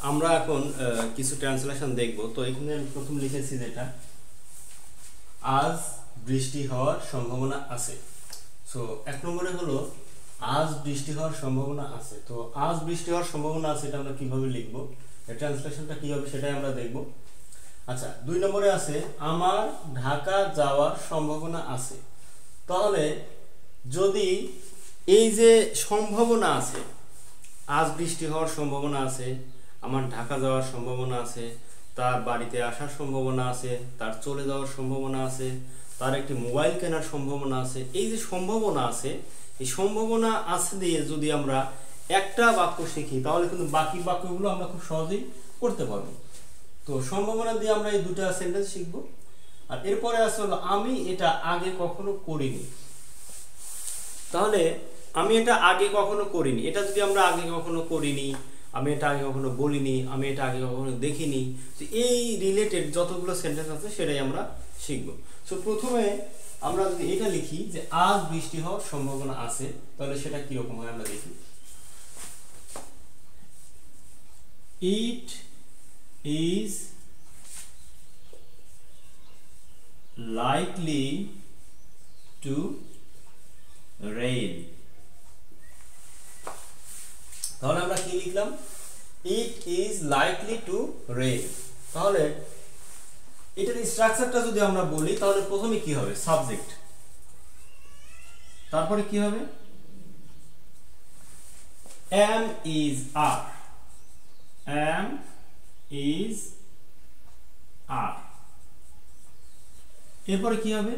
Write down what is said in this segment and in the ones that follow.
আমরা এখন কিছু ট্রান্সলেশন দেখব। তো এখানে আমি প্রথম লিখেছি যেটা আজ বৃষ্টি হওয়ার সম্ভাবনা আছে। সো এক নম্বরে হলো আজ বৃষ্টি হওয়ার সম্ভাবনা আছে। তো আজ বৃষ্টি হওয়ার সম্ভাবনা আছে এটা আমরা কিভাবে লিখব, এর ট্রান্সলেশনটা কি হবে সেটাই আমরা দেখব। আচ্ছা, 2 নম্বরে আছে আমার ঢাকা যাওয়ার সম্ভাবনা আছে। তাহলে যদি এই যে সম্ভাবনা আছে, আজ বৃষ্টি হওয়ার সম্ভাবনা আছে, আমার ঢাকা যাওয়ার সম্ভাবনা আছে, তার বাড়িতে আসার সম্ভাবনা আছে, তার চলে যাওয়ার সম্ভাবনা আছে, তার একটি মোবাইল কেনার সম্ভাবনা আছে, এই যে সম্ভাবনা আছে, এই সম্ভাবনা আছে দিয়ে যদি আমরা একটা বাক্য শিখি তাহলে কিন্তু বাকি বাক্যগুলো আমরা খুব সহজেই করতে পারবো। তো সম্ভাবনা দিয়ে আমরা এই দুটো সেন্টেন্স শিখবো। আর এরপরে আছে হলো আমি এটা আগে কখনো করিনি। তাহলে আমি এটা আগে কখনো করিনি, এটা যদি আমরা আগে কখনো করিনি, আমি এটা আগে কখনো বলিনি, আমি এটা আগে কখনো দেখিনি, তো এই রিলেটেড যতগুলো সেন্টেন্স আছে সেটাই আমরা শিখবো। সো প্রথমে আমরা যদি এটা লিখি যে আজ বৃষ্টি হওয়ার সম্ভাবনা আছে, তাহলে সেটা কিরকম হয় আমরা দেখি। It is likely to rain। তাহলে আমরা কি লিখলাম, it is likely to rain। তাহলে এটার স্ট্রাকচারটা যদি আমরা বলি তাহলে প্রথমে কি হবে, সাবজেক্ট, তারপরে কি হবে am is are, am is are, এরপরে কি হবে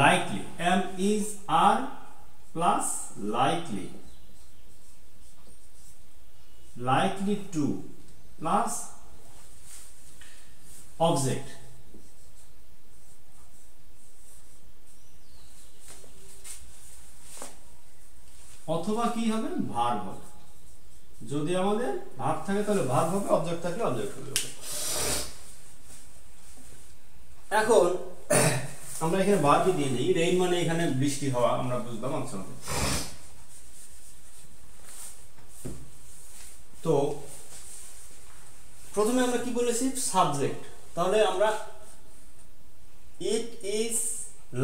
likely, am is are plus likely, likely to plus object, অথবা কি হবে ভার্ব হবে। যদি আমাদের ভার্ব থাকে তাহলে ভার্ব হবে, অবজেক্ট থাকলে অবজেক্ট হবে। এখন আমরা এখানে ভার্বই দিয়ে দিই, রেইন মানে এখানে বৃষ্টি হওয়া, আমরা বুঝলাম। আচ্ছা, তো প্রথমে আমরা কি বলেছি সাবজেক্ট, তাহলে আমরা ইট is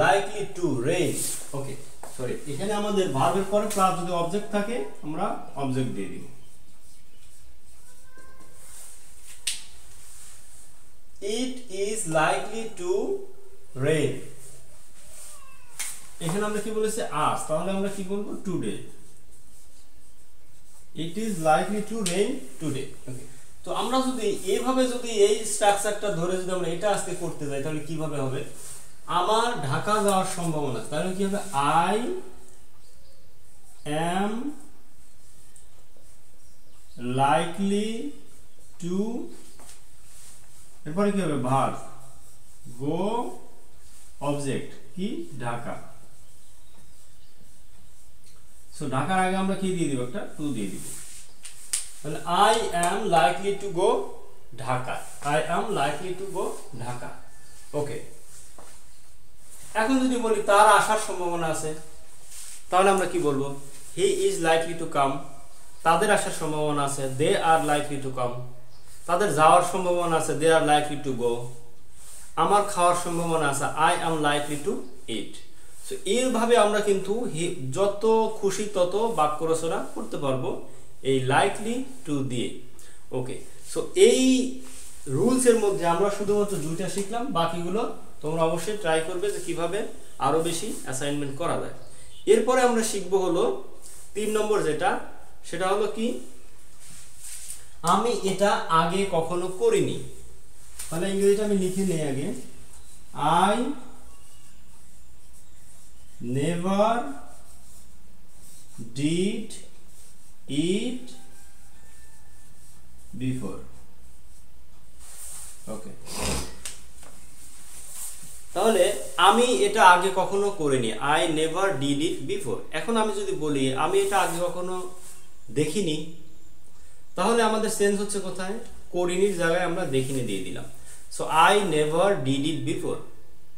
likely to rain. Okay, sorry, এখানে আমাদের ভার্বের পরে প্লাস যদি অবজেক্ট থাকে আমরা অবজেক্ট দিয়ে দিব। It is likely to rain, এখানে আমরা কি বলেছি আজ, তাহলে আমরা কি বলবো today. It is likely to rain today. Okay, তো আমরা যদি এইভাবে যদি এই স্ট্রাকচারটা ধরে যদি আমরা এটা আজকে করতে যাই তাহলে কিভাবে হবে, আমার ঢাকা যাওয়ার সম্ভাবনা আছে, তাহলে কি হবে আই am likely to, এরপরে কি হবে ভার্ব, গো, অবজেক্ট কি ঢাকা। সো ঢাকার আগে আমরা কি দিয়ে দিব, একটা টু দিয়ে দিব। তাহলে I am likely to go Dhaka, I am likely to go Dhaka. Okay, এখন যদি বলি তার আসার সম্ভাবনা আছে, তাহলে আমরা কি বলবো he is likely to come, তাদের আসার সম্ভাবনা আছে they are likely to come, তাদের যাওয়ার সম্ভাবনা আছে they are likely to go, আমার খাওয়ার সম্ভাবনা আছে I am likely to eat। So এইভাবে আমরা কিন্তু যত খুশি তত বাক্য রচনা করতে পারবো এই লাইকলি টু দিয়ে। ওকে, সো এই রুলস এর মধ্যে আমরা শুধুমাত্র দুইটা শিখলাম, বাকিগুলো তোমরা অবশ্যই ট্রাই করবে যে কিভাবে আরো বেশি অ্যাসাইনমেন্ট করা যায়। এরপরে আমরা শিখবো হলো 3 নম্বর যেটা, সেটা হলো কি আমি এটা আগে কখনো করিনি। তাহলে ইংরেজিটা আমি লিখে নেই আগে, I never did it before। ওকে, তাহলে আমি এটা আগে কখনো করিনি, I never did it before। এখন আমি যদি বলি আমি এটা আগে কখনো দেখিনি, তাহলে আমাদের সেন্স হচ্ছে কোথায়, করিনির জায়গায় আমরা দেখিনি দিয়ে দিলাম। So I never did it before,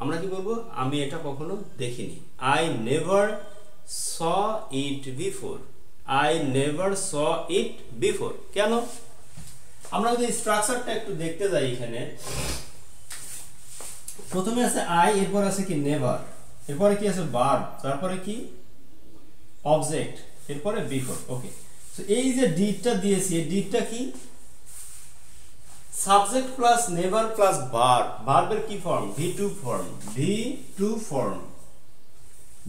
আমরা কি বলবো আমি এটা কখনো দেখিনি, I never saw it before, I never saw it before। কেন আমরা যদি স্ট্রাকচারটা একটু দেখতে যাই, এখানে প্রথমে আছে আই, এরপর আছে কি নেভার, এরপরে কি আছে ভার্ব, তারপরে কি অবজেক্ট, এরপরে বিফোর। ওকে, সো এই যে ডিডটা দিয়েছি, এই ডিডটা কি subject plus never plus verb. ভার্বের কি form? V2 form, V2 form,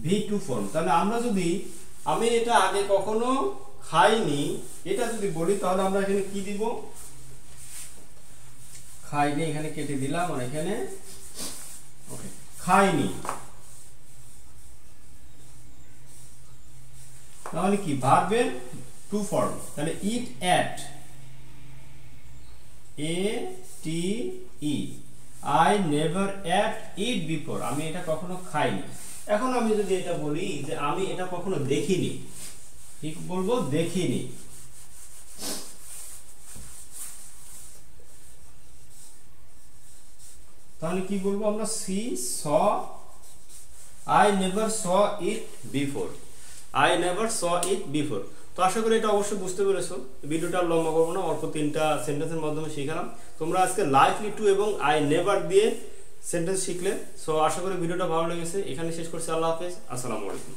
V2 form. তাহলে আমরা যদি আমি এটা আগে কখনো খাইনি এটা যদি বলি, তাহলে আমরা এখানে কি দিব? খাইনি এখানে কেটে দিলাম, আর এখানে ওকে খাইনি। তাহলে কি ভার্বের টু ফর্ম, তাহলে ইট at, ATE, I never ate it before, আমি এটা কখনো খাইনি। এখন আমি যদি এটা বলি যে আমি এটা কখনো দেখিনি, কি বলবো? দেখিনি। তাহলে কি বলবো আমরা? সি স, I never saw it before, I never saw it before। তো আশা করি এটা অবশ্যই বুঝতে পেরেছো। ভিডিওটা লম্বা করবো না, অল্প 3টা সেন্টেন্সের মাধ্যমে শিখালাম। তোমরা আজকে লাইফলি টু এবং আই নেভার দিয়ে সেন্টেন্স শিখলে। সো আশা করি ভিডিওটা ভালো লেগেছে। এখানে শেষ করছি। আল্লাহ হাফেজ, আসসালামু আলাইকুম।